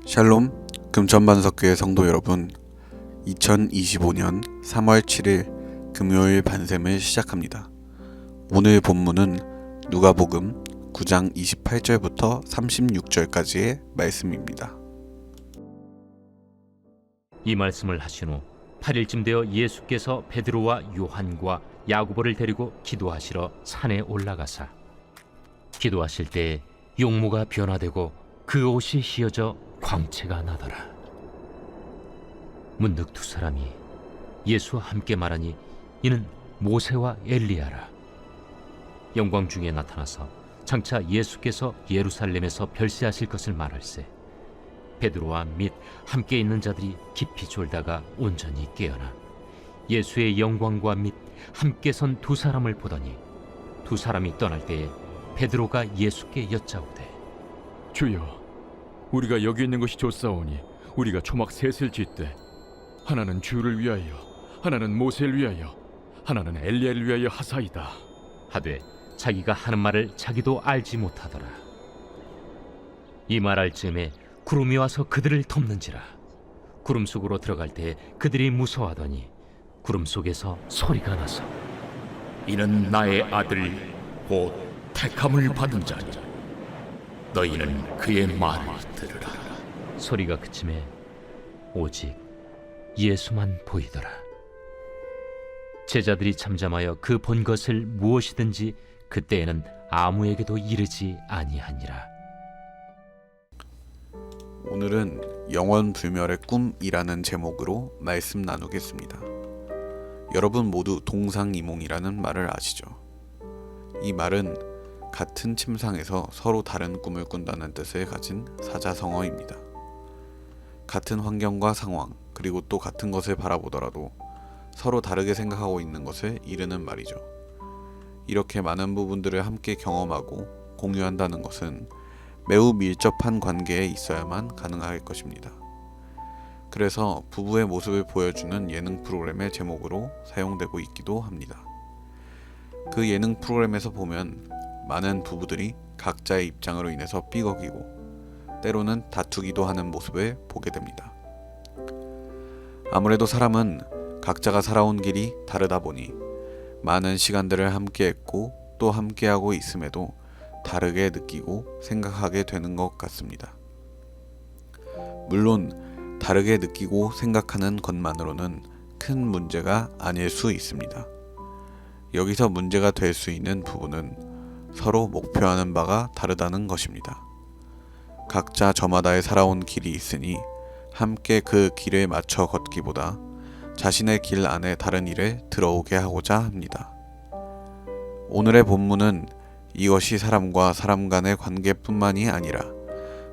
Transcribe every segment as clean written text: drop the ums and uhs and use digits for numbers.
샬롬, 금천반석교회 성도 여러분, 2025년 3월 7일 금요일 반샘을 시작합니다. 오늘 본문은 누가복음 9장 28절부터 36절까지의 말씀입니다. 이 말씀을 하신 후 8일쯤 되어 예수께서 베드로와 요한과 야고보를 데리고 기도하시러 산에 올라가사 기도하실 때에 용모가 변화되고 그 옷이 휘어져 광채가 나더라. 문득 두 사람이 예수와 함께 말하니 이는 모세와 엘리야라. 영광 중에 나타나서 장차 예수께서 예루살렘에서 별세하실 것을 말할세 베드로와 및 함께 있는 자들이 깊이 졸다가 온전히 깨어나 예수의 영광과 및 함께 선 두 사람을 보더니 두 사람이 떠날 때에 베드로가 예수께 여짜오되 주여, 우리가 여기 있는 것이 좋사오니 우리가 초막 셋을 짓되 하나는 주를 위하여, 하나는 모세를 위하여, 하나는 엘리야를 위하여 하사이다 하되 자기가 하는 말을 자기도 알지 못하더라. 이 말할 즈음에 구름이 와서 그들을 덮는지라. 구름 속으로 들어갈 때에 그들이 무서워하더니 구름 속에서 소리가 나서 이는 나의 아들 곧 택함을 받은 자니 너희는 그의 말을 들으라. 소리가 그침에 오직 예수만 보이더라. 제자들이 잠잠하여 그 본 것을 무엇이든지 그때에는 아무에게도 이르지 아니하니라. 오늘은 영원 불멸의 꿈이라는 제목으로 말씀 나누겠습니다. 여러분 모두 동상이몽이라는 말을 아시죠? 이 말은 같은 침상에서 서로 다른 꿈을 꾼다는 뜻을 가진 사자성어입니다. 같은 환경과 상황, 그리고 또 같은 것을 바라보더라도 서로 다르게 생각하고 있는 것을 이르는 말이죠. 이렇게 많은 부분들을 함께 경험하고 공유한다는 것은 매우 밀접한 관계에 있어야만 가능할 것입니다. 그래서 부부의 모습을 보여주는 예능 프로그램의 제목으로 사용되고 있기도 합니다. 그 예능 프로그램에서 보면 많은 부부들이 각자의 입장으로 인해서 삐걱이고 때로는 다투기도 하는 모습을 보게 됩니다. 아무래도 사람은 각자가 살아온 길이 다르다 보니 많은 시간들을 함께 했고 또 함께하고 있음에도 다르게 느끼고 생각하게 되는 것 같습니다. 물론 다르게 느끼고 생각하는 것만으로는 큰 문제가 아닐 수 있습니다. 여기서 문제가 될 수 있는 부분은 서로 목표하는 바가 다르다는 것입니다. 각자 저마다의 살아온 길이 있으니 함께 그 길에 맞춰 걷기보다 자신의 길 안에 다른 일을 들어오게 하고자 합니다. 오늘의 본문은 이것이 사람과 사람 간의 관계뿐만이 아니라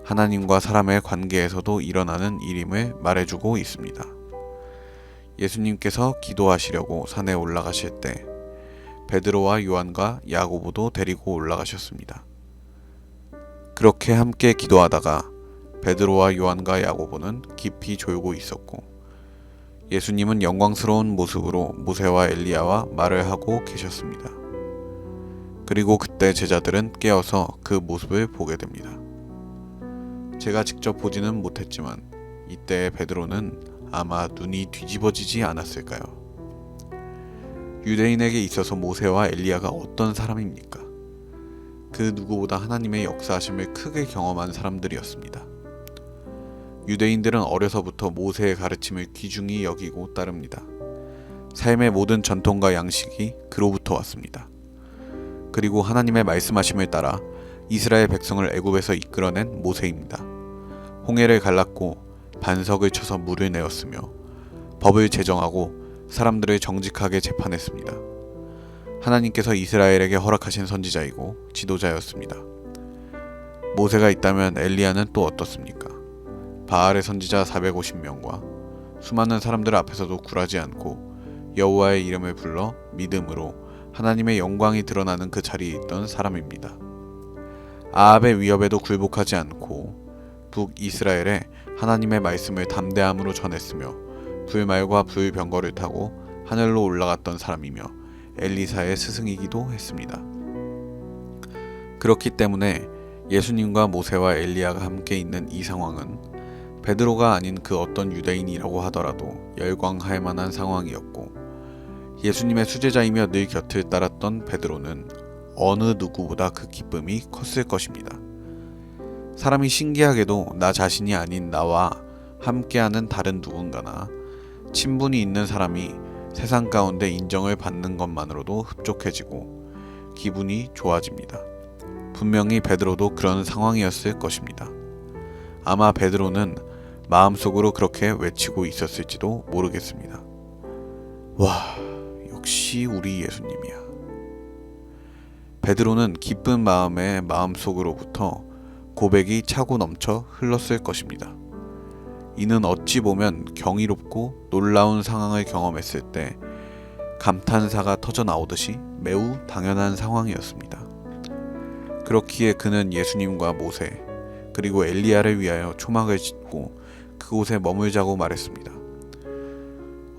하나님과 사람의 관계에서도 일어나는 일임을 말해주고 있습니다. 예수님께서 기도하시려고 산에 올라가실 때 베드로와 요한과 야고보도 데리고 올라가셨습니다. 그렇게 함께 기도하다가 베드로와 요한과 야고보는 깊이 졸고 있었고 예수님은 영광스러운 모습으로 모세와 엘리야와 말을 하고 계셨습니다. 그리고 그때 제자들은 깨어서 그 모습을 보게 됩니다. 제가 직접 보지는 못했지만 이때 베드로는 아마 눈이 뒤집어지지 않았을까요? 유대인에게 있어서 모세와 엘리야가 어떤 사람입니까? 그 누구보다 하나님의 역사하심을 크게 경험한 사람들이었습니다. 유대인들은 어려서부터 모세의 가르침을 귀중히 여기고 따릅니다. 삶의 모든 전통과 양식이 그로부터 왔습니다. 그리고 하나님의 말씀하심을 따라 이스라엘 백성을 애굽에서 이끌어낸 모세입니다. 홍해를 갈랐고 반석을 쳐서 물을 내었으며 법을 제정하고 사람들을 정직하게 재판했습니다. 하나님께서 이스라엘에게 허락하신 선지자이고 지도자였습니다. 모세가 있다면 엘리야는 또 어떻습니까? 바알의 선지자 450명과 수많은 사람들 앞에서도 굴하지 않고 여호와의 이름을 불러 믿음으로 하나님의 영광이 드러나는 그 자리에 있던 사람입니다. 아합의 위협에도 굴복하지 않고 북이스라엘에 하나님의 말씀을 담대함으로 전했으며 불말과 불병거를 타고 하늘로 올라갔던 사람이며 엘리사의 스승이기도 했습니다. 그렇기 때문에 예수님과 모세와 엘리야가 함께 있는 이 상황은 베드로가 아닌 그 어떤 유대인이라고 하더라도 열광할 만한 상황이었고, 예수님의 수제자이며 늘 곁을 따랐던 베드로는 어느 누구보다 그 기쁨이 컸을 것입니다. 사람이 신기하게도 나 자신이 아닌 나와 함께하는 다른 누군가나 친분이 있는 사람이 세상 가운데 인정을 받는 것만으로도 흡족해지고 기분이 좋아집니다. 분명히 베드로도 그런 상황이었을 것입니다. 아마 베드로는 마음속으로 그렇게 외치고 있었을지도 모르겠습니다. 와, 역시 우리 예수님이야. 베드로는 기쁜 마음에 마음속으로부터 고백이 차고 넘쳐 흘렀을 것입니다. 이는 어찌 보면 경이롭고 놀라운 상황을 경험했을 때 감탄사가 터져 나오듯이 매우 당연한 상황이었습니다. 그렇기에 그는 예수님과 모세 그리고 엘리야를 위하여 초막을 짓고 그곳에 머물자고 말했습니다.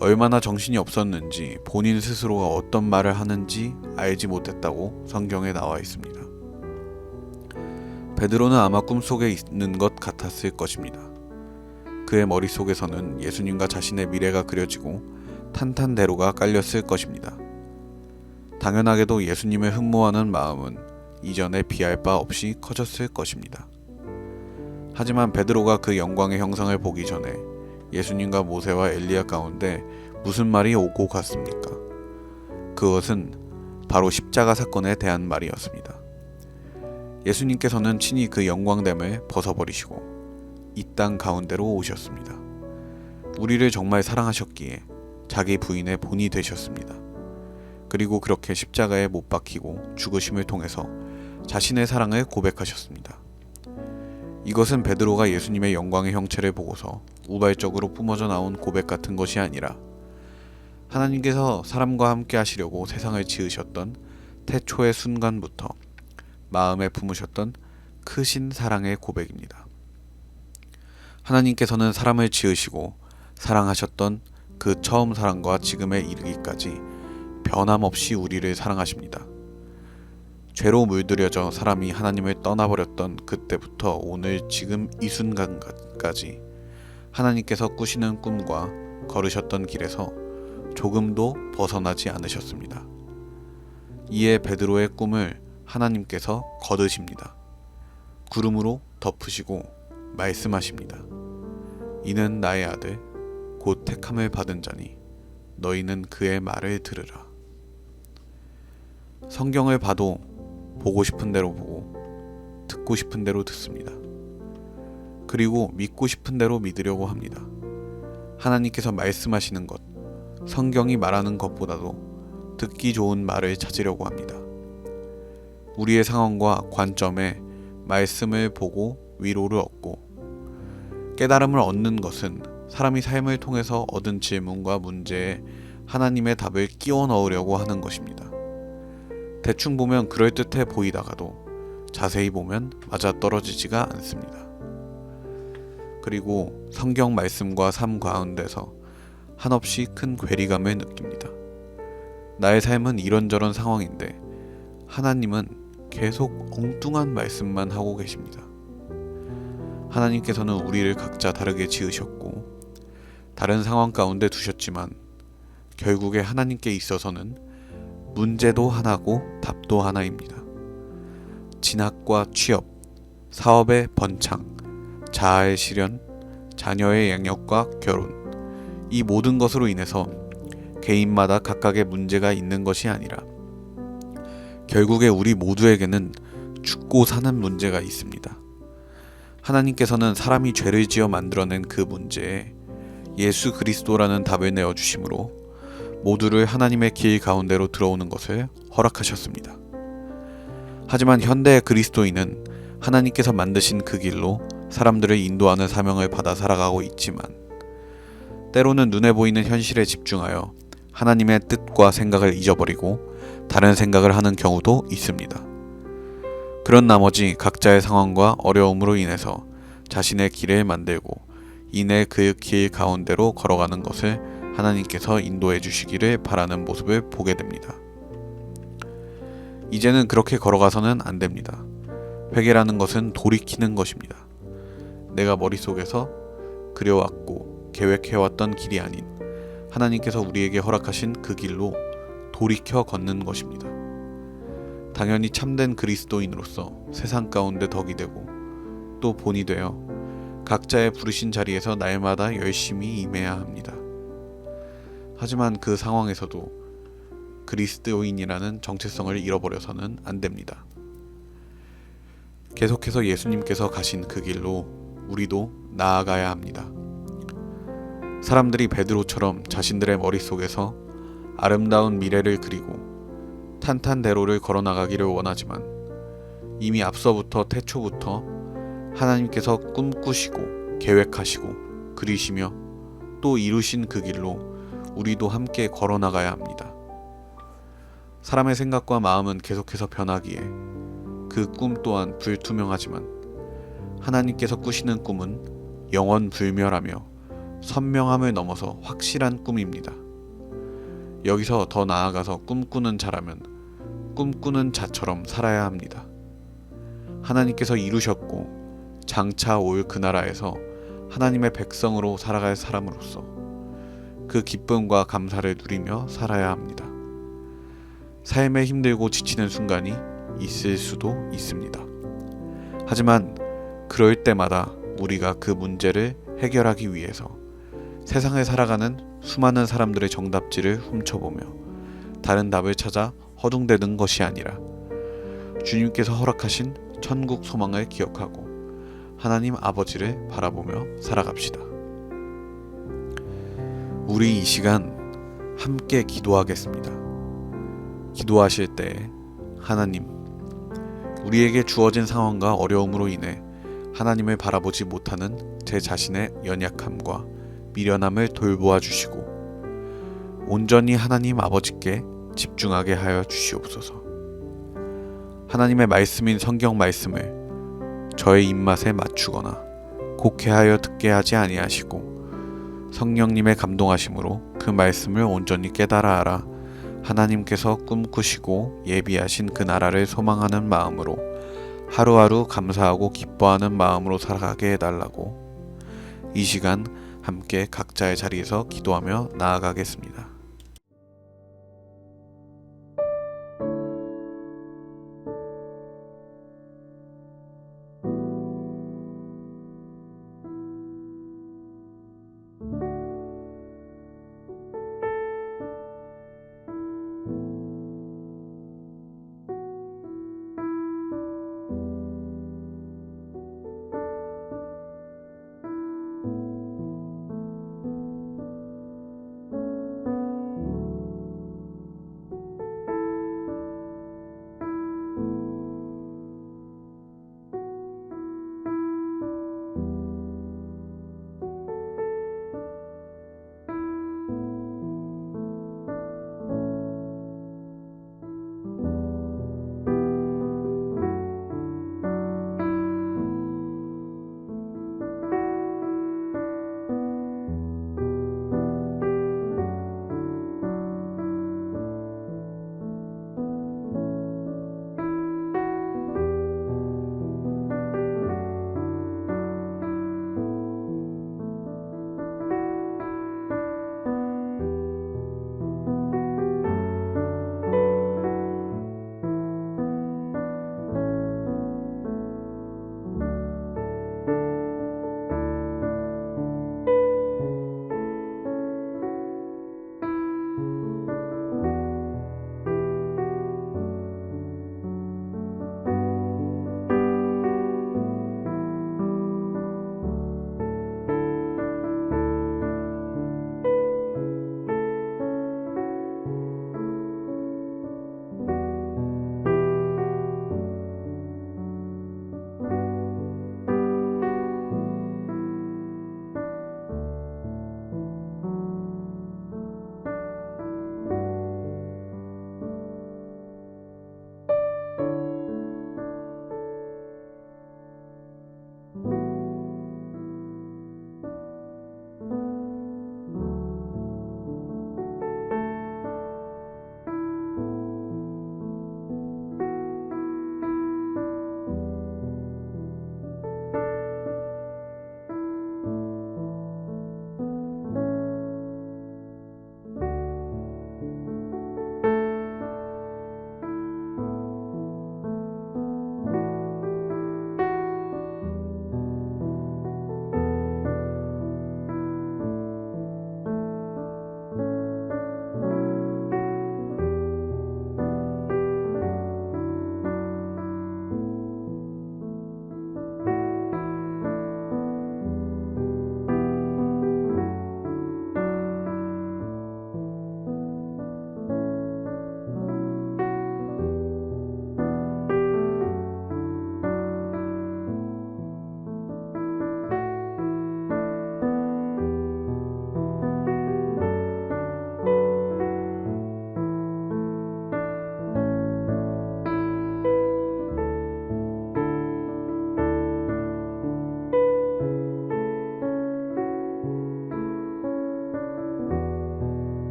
얼마나 정신이 없었는지 본인 스스로가 어떤 말을 하는지 알지 못했다고 성경에 나와 있습니다. 베드로는 아마 꿈속에 있는 것 같았을 것입니다. 그의 머릿속에서는 예수님과 자신의 미래가 그려지고 탄탄대로가 깔렸을 것입니다. 당연하게도 예수님을 흠모하는 마음은 이전에 비할 바 없이 커졌을 것입니다. 하지만 베드로가 그 영광의 형상을 보기 전에 예수님과 모세와 엘리야 가운데 무슨 말이 오고 갔습니까? 그것은 바로 십자가 사건에 대한 말이었습니다. 예수님께서는 친히 그 영광됨을 벗어버리시고 이 땅 가운데로 오셨습니다. 우리를 정말 사랑하셨기에 자기 부인의 본이 되셨습니다. 그리고 그렇게 십자가에 못 박히고 죽으심을 통해서 자신의 사랑을 고백하셨습니다. 이것은 베드로가 예수님의 영광의 형체를 보고서 우발적으로 뿜어져 나온 고백 같은 것이 아니라 하나님께서 사람과 함께 하시려고 세상을 지으셨던 태초의 순간부터 마음에 품으셨던 크신 사랑의 고백입니다. 하나님께서는 사람을 지으시고 사랑하셨던 그 처음 사랑과 지금에 이르기까지 변함없이 우리를 사랑하십니다. 죄로 물들여져 사람이 하나님을 떠나버렸던 그때부터 오늘 지금 이 순간까지 하나님께서 꾸시는 꿈과 걸으셨던 길에서 조금도 벗어나지 않으셨습니다. 이에 베드로의 꿈을 하나님께서 거두십니다. 구름으로 덮으시고 말씀하십니다. 이는 나의 아들 곧 택함을 받은 자니 너희는 그의 말을 들으라. 성경을 봐도 보고 싶은 대로 보고 듣고 싶은 대로 듣습니다. 그리고 믿고 싶은 대로 믿으려고 합니다. 하나님께서 말씀하시는 것, 성경이 말하는 것보다도 듣기 좋은 말을 찾으려고 합니다. 우리의 상황과 관점에 말씀을 보고 위로를 얻고 깨달음을 얻는 것은 사람이 삶을 통해서 얻은 질문과 문제에 하나님의 답을 끼워 넣으려고 하는 것입니다. 대충 보면 그럴듯해 보이다가도 자세히 보면 맞아떨어지지가 않습니다. 그리고 성경 말씀과 삶 가운데서 한없이 큰 괴리감을 느낍니다. 나의 삶은 이런저런 상황인데 하나님은 계속 엉뚱한 말씀만 하고 계십니다. 하나님께서는 우리를 각자 다르게 지으셨고 다른 상황 가운데 두셨지만 결국에 하나님께 있어서는 문제도 하나고 답도 하나입니다. 진학과 취업, 사업의 번창, 자아의 실현, 자녀의 양육과 결혼, 이 모든 것으로 인해서 개인마다 각각의 문제가 있는 것이 아니라 결국에 우리 모두에게는 죽고 사는 문제가 있습니다. 하나님께서는 사람이 죄를 지어 만들어낸 그 문제에 예수 그리스도라는 답을 내어주심으로 모두를 하나님의 길 가운데로 들어오는 것을 허락하셨습니다. 하지만 현대의 그리스도인은 하나님께서 만드신 그 길로 사람들을 인도하는 사명을 받아 살아가고 있지만 때로는 눈에 보이는 현실에 집중하여 하나님의 뜻과 생각을 잊어버리고 다른 생각을 하는 경우도 있습니다. 그런 나머지 각자의 상황과 어려움으로 인해서 자신의 길을 만들고 이내 그 길 가운데로 걸어가는 것을 하나님께서 인도해 주시기를 바라는 모습을 보게 됩니다. 이제는 그렇게 걸어가서는 안 됩니다. 회개라는 것은 돌이키는 것입니다. 내가 머릿속에서 그려왔고 계획해왔던 길이 아닌 하나님께서 우리에게 허락하신 그 길로 돌이켜 걷는 것입니다. 당연히 참된 그리스도인으로서 세상 가운데 덕이 되고 또 본이 되어 각자의 부르신 자리에서 날마다 열심히 임해야 합니다. 하지만 그 상황에서도 그리스도인이라는 정체성을 잃어버려서는 안 됩니다. 계속해서 예수님께서 가신 그 길로 우리도 나아가야 합니다. 사람들이 베드로처럼 자신들의 머릿속에서 아름다운 미래를 그리고 탄탄대로를 걸어나가기를 원하지만 이미 앞서부터 태초부터 하나님께서 꿈꾸시고 계획하시고 그리시며 또 이루신 그 길로 우리도 함께 걸어나가야 합니다. 사람의 생각과 마음은 계속해서 변하기에 그 꿈 또한 불투명하지만 하나님께서 꾸시는 꿈은 영원불멸하며 선명함을 넘어서 확실한 꿈입니다. 여기서 더 나아가서 꿈꾸는 자라면 꿈꾸는 자처럼 살아야 합니다. 하나님께서 이루셨고 장차 올 그 나라에서 하나님의 백성으로 살아갈 사람으로서 그 기쁨과 감사를 누리며 살아야 합니다. 삶에 힘들고 지치는 순간이 있을 수도 있습니다. 하지만 그럴 때마다 우리가 그 문제를 해결하기 위해서 세상을 살아가는 수많은 사람들의 정답지를 훔쳐보며 다른 답을 찾아 허둥대는 것이 아니라 주님께서 허락하신 천국 소망을 기억하고 하나님 아버지를 바라보며 살아갑시다. 우리 이 시간 함께 기도하겠습니다. 기도하실 때 하나님, 우리에게 주어진 상황과 어려움으로 인해 하나님을 바라보지 못하는 제 자신의 연약함과 미련함을 돌보아 주시고 온전히 하나님 아버지께 집중하게 하여 주시옵소서. 하나님의 말씀인 성경 말씀을 저의 입맛에 맞추거나 곡해하여 듣게 하지 아니하시고 성령님의 감동하심으로 그 말씀을 온전히 깨달아 알아 하나님께서 꿈꾸시고 예비하신 그 나라를 소망하는 마음으로 하루하루 감사하고 기뻐하는 마음으로 살아가게 해달라고 이 시간 함께 각자의 자리에서 기도하며 나아가겠습니다.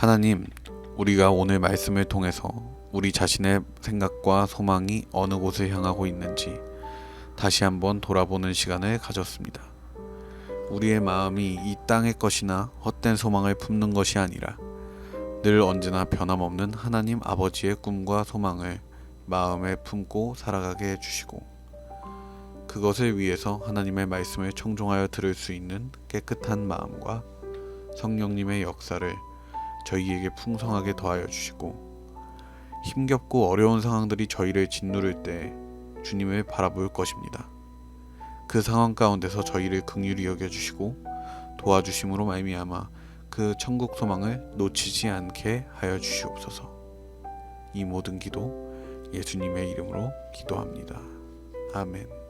하나님, 우리가 오늘 말씀을 통해서 우리 자신의 생각과 소망이 어느 곳을 향하고 있는지 다시 한번 돌아보는 시간을 가졌습니다. 우리의 마음이 이 땅의 것이나 헛된 소망을 품는 것이 아니라 늘 언제나 변함없는 하나님 아버지의 꿈과 소망을 마음에 품고 살아가게 해주시고, 그것을 위해서 하나님의 말씀을 청종하여 들을 수 있는 깨끗한 마음과 성령님의 역사를 저희에게 풍성하게 더하여 주시고, 힘겹고 어려운 상황들이 저희를 짓누를 때 주님을 바라볼 것입니다. 그 상황 가운데서 저희를 긍휼히 여겨주시고 도와주심으로 말미암아 그 천국 소망을 놓치지 않게 하여 주시옵소서. 이 모든 기도 예수님의 이름으로 기도합니다. 아멘.